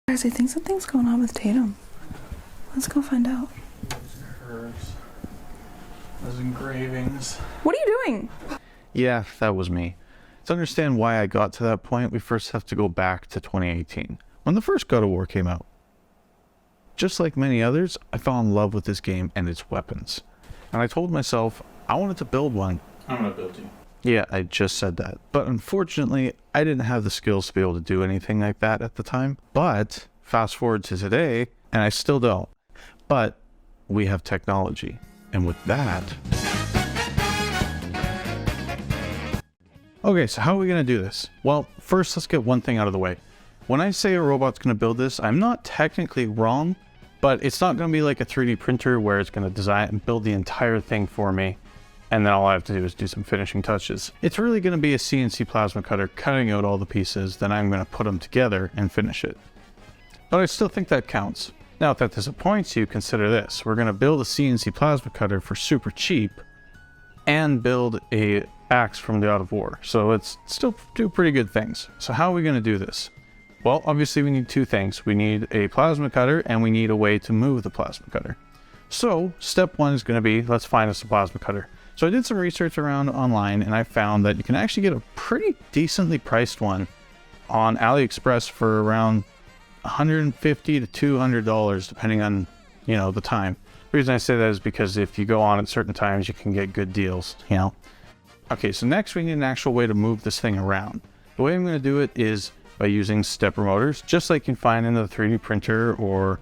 Guys, I think something's going on with Tatum. Let's go find out. Those engravings. What are you doing? Yeah, that was me. To understand why I got to that point, we first have to go back to 2018, when the first God of War came out. Just like many others, I fell in love with this game and its weapons. And I told myself, I wanted to build one. I'm gonna build you. Yeah, I just said that. But unfortunately, I didn't have the skills to be able to do anything like that at the time. But fast forward to today, and I still don't. But we have technology. And with that... Okay, so how are we going to do this? Well, first let's get one thing out of the way. When I say a robot's going to build this, I'm not technically wrong, but it's not going to be like a 3D printer where it's going to design and build the entire thing for me, and then all I have to do is do some finishing touches. It's really going to be a CNC Plasma cutter cutting out all the pieces, then I'm going to put them together and finish it. But I still think that counts. Now, if that disappoints you, consider this. We're going to build a CNC Plasma cutter for super cheap and build a axe from the God of War. So it's still do pretty good things. So how are we going to do this? Well, obviously we need two things. We need a plasma cutter and we need a way to move the plasma cutter. So step one is going to be, let's find us a plasma cutter. So I did some research around online and I found that you can actually get a pretty decently priced one on AliExpress for around $150 to $200 depending on, you know, the time. The reason I say that is because if you go on at certain times, you can get good deals, you know. Okay, so next we need an actual way to move this thing around. The way I'm going to do it is by using stepper motors, just like you can find in a 3D printer or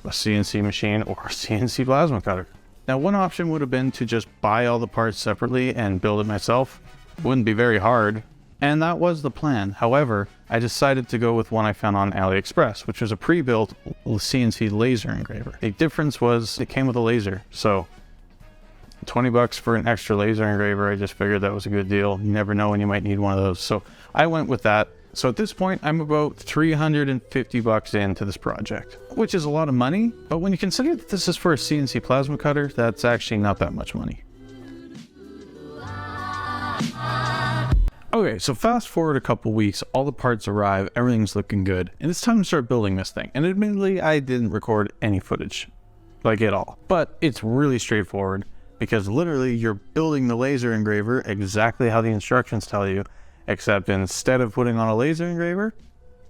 a CNC machine or a CNC plasma cutter. Now, one option would have been to just buy all the parts separately and build it myself. Wouldn't be very hard, and that was the plan. However, I decided to go with one I found on AliExpress, which was a pre-built CNC laser engraver. The difference was it came with a laser, so $20 for an extra laser engraver. I just figured that was a good deal. You never know when you might need one of those. So I went with that. So at this point, I'm about $350 into this project, which is a lot of money. But when you consider that this is for a CNC plasma cutter, that's actually not that much money. Okay, so fast forward a couple weeks, all the parts arrive, everything's looking good, and it's time to start building this thing. And admittedly, I didn't record any footage, like at all. But it's really straightforward, because literally you're building the laser engraver exactly how the instructions tell you, except instead of putting on a laser engraver,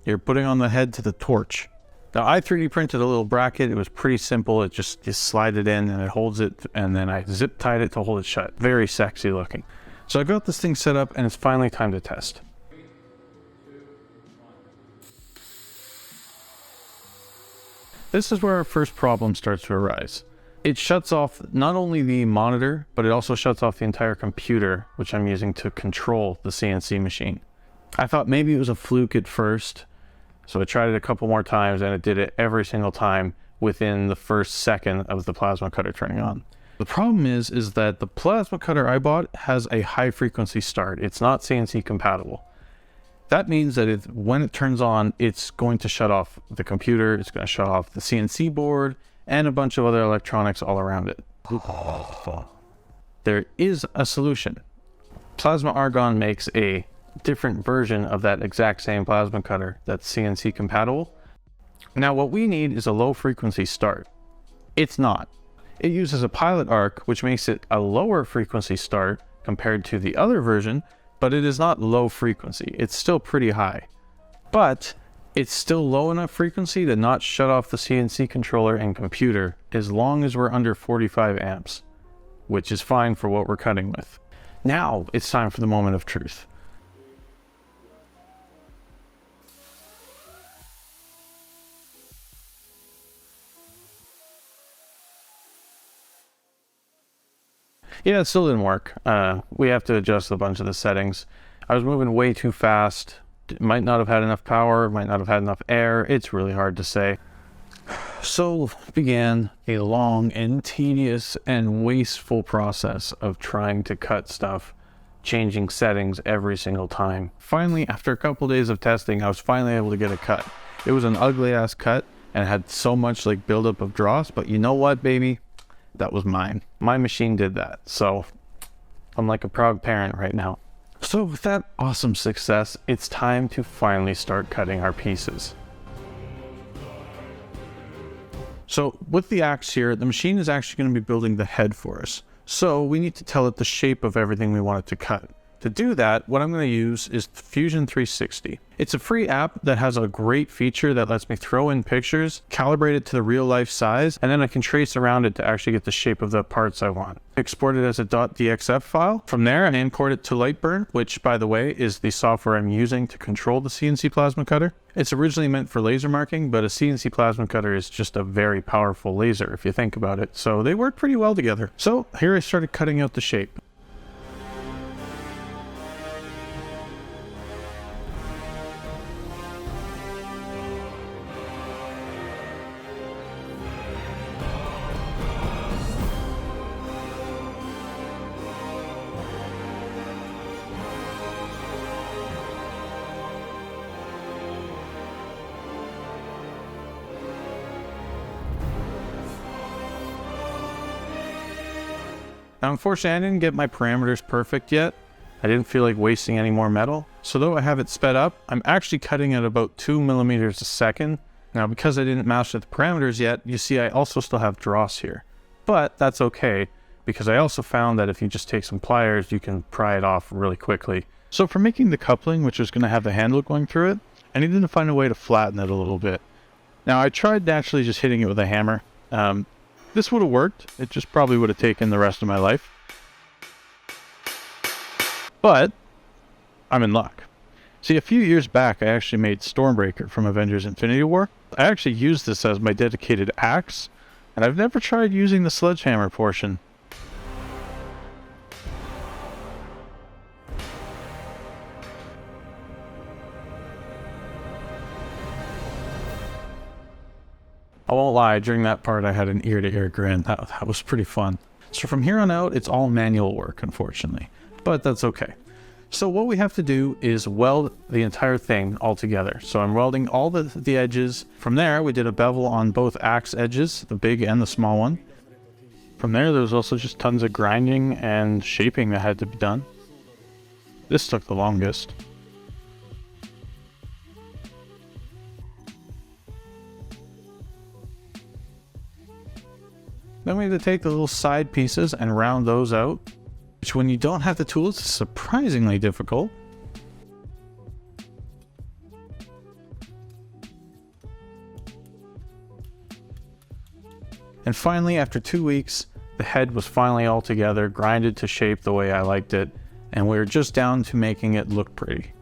you're putting on the head to the torch. Now, I 3D printed a little bracket. It was pretty simple. It just you slide it in and it holds it, and then I zip tied it to hold it shut. Very sexy looking. So I got this thing set up and it's finally time to test. This is where our first problem starts to arise. It shuts off not only the monitor, but it also shuts off the entire computer, which I'm using to control the CNC machine. I thought maybe it was a fluke at first, so I tried it a couple more times and it did it every single time within the first second of the plasma cutter turning on. The problem is that the plasma cutter I bought has a high frequency start. It's not CNC compatible. That means that when it turns on, it's going to shut off the computer, it's going to shut off the CNC board, and a bunch of other electronics all around it. There is a solution. Plasma Argon makes a different version of that exact same plasma cutter that's CNC compatible. Now what we need is a low frequency start. It's not. It uses a pilot arc, which makes it a lower frequency start compared to the other version, but it is not low frequency. It's still pretty high. But it's still low enough frequency to not shut off the CNC controller and computer as long as we're under 45 amps, which is fine for what we're cutting with. Now it's time for the moment of truth. Yeah, it still didn't work. We have to adjust a bunch of the settings. I was moving way too fast. Might not have had enough power, might not have had enough air. It's really hard to say. So began a long and tedious and wasteful process of trying to cut stuff, changing settings every single time. Finally, after a couple days of testing, I was finally able to get a cut. It was an ugly ass cut and it had so much like buildup of dross, but you know what, baby? That was mine. My machine did that. So I'm like a proud parent right now. So with that awesome success, it's time to finally start cutting our pieces. So with the axe here, the machine is actually going to be building the head for us. So we need to tell it the shape of everything we want it to cut. To do that, what I'm going to use is Fusion 360. It's a free app that has a great feature that lets me throw in pictures, calibrate it to the real life size, and then I can trace around it to actually get the shape of the parts I want. Export it as a .dxf file. From there, I import it to Lightburn, which, by the way, is the software I'm using to control the CNC Plasma cutter. It's originally meant for laser marking, but a CNC Plasma cutter is just a very powerful laser if you think about it, so they work pretty well together. So here I started cutting out the shape. Now, unfortunately, I didn't get my parameters perfect yet. I didn't feel like wasting any more metal. So though I have it sped up, I'm actually cutting at about 2 millimeters a second. Now, because I didn't master the parameters yet, you see I also still have dross here. But that's okay, because I also found that if you just take some pliers, you can pry it off really quickly. So for making the coupling, which was going to have the handle going through it, I needed to find a way to flatten it a little bit. Now, I tried naturally just hitting it with a hammer. This would have worked, it just probably would have taken the rest of my life. But I'm in luck. See, a few years back I actually made Stormbreaker from Avengers Infinity War. I actually used this as my dedicated axe, and I've never tried using the sledgehammer portion. I won't lie, during that part I had an ear-to-ear grin. That was pretty fun. So from here on out, it's all manual work, unfortunately. But that's okay. So what we have to do is weld the entire thing all together. So I'm welding all the edges. From there, we did a bevel on both axe edges, the big and the small one. From there was also just tons of grinding and shaping that had to be done. This took the longest. Then we have to take the little side pieces and round those out, which when you don't have the tools is surprisingly difficult. And finally, after 2 weeks, the head was finally all together, grinded to shape the way I liked it, and we're just down to making it look pretty.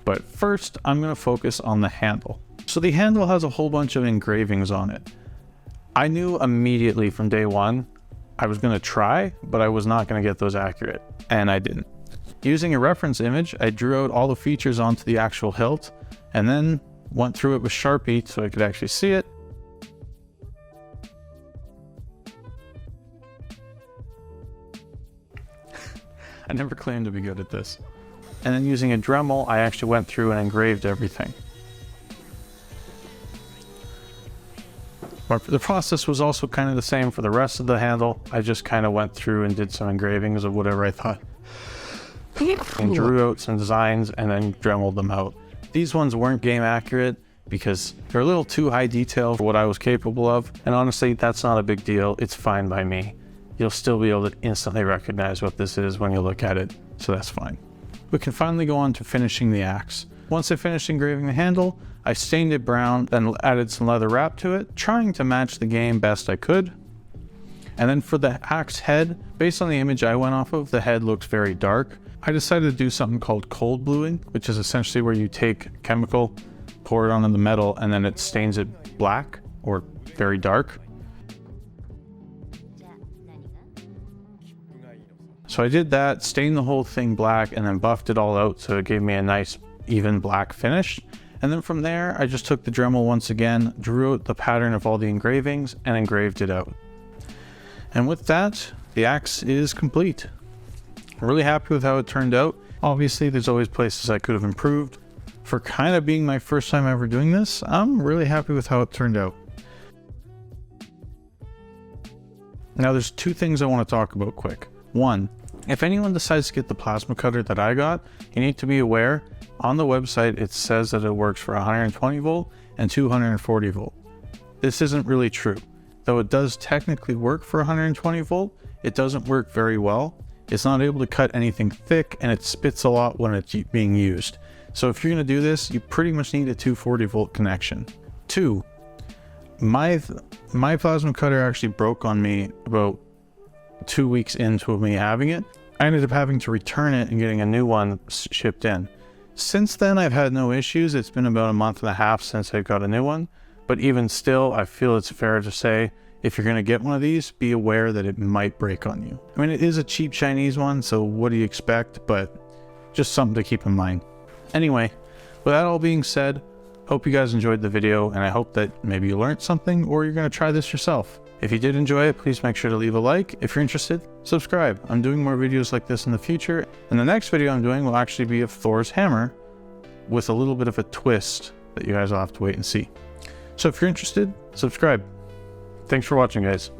But first, I'm going to focus on the handle. So the handle has a whole bunch of engravings on it. I knew immediately from day one I was going to try, but I was not going to get those accurate, and I didn't. Using a reference image, I drew out all the features onto the actual hilt, and then went through it with Sharpie so I could actually see it. I never claimed to be good at this. And then using a Dremel, I actually went through and engraved everything. The process was also kind of the same for the rest of the handle. I just kind of went through and did some engravings of whatever I thought. And drew out some designs and then Dremeled them out. These ones weren't game accurate because they're a little too high detail for what I was capable of. And honestly, that's not a big deal. It's fine by me. You'll still be able to instantly recognize what this is when you look at it. So that's fine. We can finally go on to finishing the axe. Once I finished engraving the handle, I stained it brown, then added some leather wrap to it, trying to match the game best I could. And then for the axe head, based on the image I went off of, the head looks very dark. I decided to do something called cold bluing, which is essentially where you take chemical, pour it onto the metal, and then it stains it black or very dark. So I did that, stained the whole thing black, and then buffed it all out so it gave me a nice even black finish. And then from there, I just took the Dremel once again, drew out the pattern of all the engravings, and engraved it out. And with that, the axe is complete. I'm really happy with how it turned out. Obviously, there's always places I could have improved. For kind of being my first time ever doing this, I'm really happy with how it turned out. Now, there's two things I want to talk about quick. One, if anyone decides to get the plasma cutter that I got, you need to be aware, on the website it says that it works for 120 volt and 240 volt. This isn't really true. Though it does technically work for 120 volt, it doesn't work very well. It's not able to cut anything thick, and it spits a lot when it's being used. So if you're going to do this, you pretty much need a 240 volt connection. 2, my plasma cutter actually broke on me about 2 weeks into me having it. I ended up having to return it and getting a new one shipped in. Since then, I've had no issues. It's been about a month and a half since I got a new one. But even still, I feel it's fair to say, if you're going to get one of these, be aware that it might break on you. I mean, it is a cheap Chinese one, so what do you expect? But just something to keep in mind. Anyway, with that all being said, hope you guys enjoyed the video, and I hope that maybe you learned something or you're going to try this yourself. If you did enjoy it, please make sure to leave a like. If you're interested, subscribe. I'm doing more videos like this in the future, and the next video I'm doing will actually be of Thor's hammer with a little bit of a twist that you guys will have to wait and see. So if you're interested, subscribe. Thanks for watching, guys.